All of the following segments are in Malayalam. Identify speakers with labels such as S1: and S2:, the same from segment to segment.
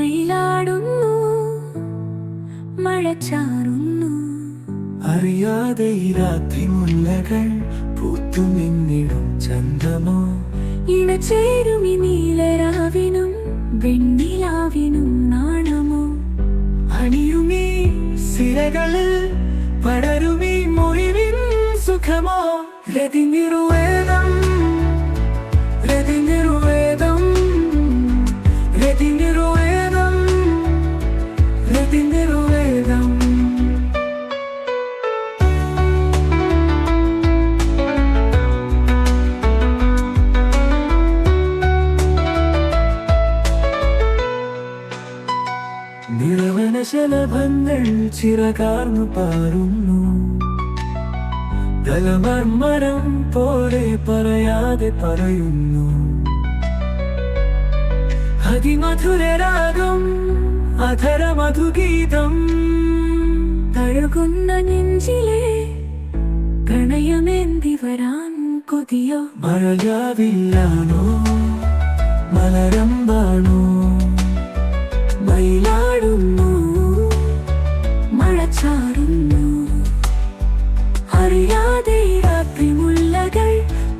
S1: മയിലാടുന്നു, മഴ ചാറുന്നു.
S2: അറിയാതെ ഈ രാത്രി മുല്ലകൾ പൂത്തുമിന്നിടും ചന്തമോ.
S1: ഇണചേരും ഈ നീലരാവിനും വെണ്ണിലാവിനും നാണമോ.
S2: അണിയുമീ സിരകളിൽ പടരുമീ മുറിവിൻ സുഖമോ. രതിനിർവേദം രതിനിർവേദം രതിനിർവേദം രതിനിർവേദം. നിറവനശലഭങ്ങൾ ചിറകാർന്നു പാറുന്നു, ദലമർമരം പോലെ പറയാതെ പറയുന്നു. അതിമധുരരാഗം അധരമധുഗീതം.
S1: തഴുകുന്ന നെഞ്ചിലെ പ്രണയമേന്തി വരാൻ കൊതിയോ.
S2: മഴയാവില്ലാണോ മലരമ്പാണോ.
S1: മയിലാടുന്നു, മഴ ചാറുന്നു. അറിയാതെ രാത്രി മുല്ലകൾ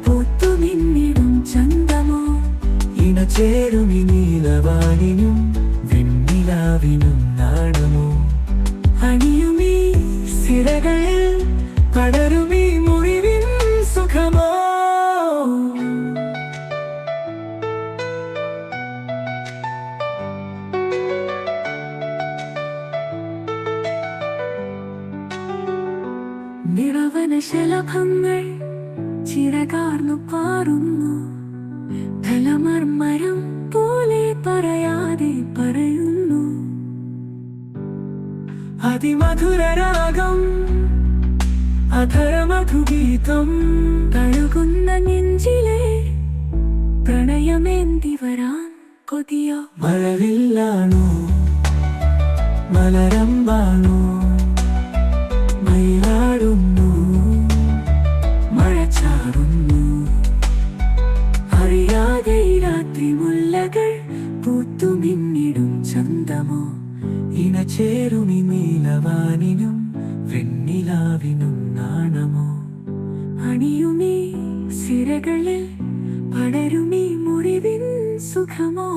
S1: പൂത്തുമിന്നിടും ചന്തമോ.
S2: ഇണചേരും ഈ നീലവാനിനും വെണ്ണിലാവിനും നാണമോ.
S1: അണിയുമീ
S2: സിരകളിൽ പടരുമീ മുറിവിൻ സുഖമോ.
S1: നിറവനശലഭങ്ങൾ ചിറകാർന്നു പാറുന്നു, ദലമർമരം പോലെ പറയാതെ പറയുന്നു.
S2: അതിമധുരരാഗം അധരമധുഗീതം.
S1: തഴുകുന്ന നെഞ്ചിലെ പ്രണയമേന്തി വരാൻ കൊതിയോ.
S2: മഴവില്ലാണോ മലരമ്പാണോ. മയിലാടുന്നു, മഴ ചാറുന്നു.
S1: അറിയാതെ രാത്രി മുല്ലകൾ പൂത്തുമിന്നിടും ചന്തമോ.
S2: ഇണചേരും ഈ നീലവാനിനും വെണ്ണിലാവിനും നാണമോ.
S1: അണിയുമീ സിരകളിൽ പടരുമീ മുറിവിൻ സുഖമോ.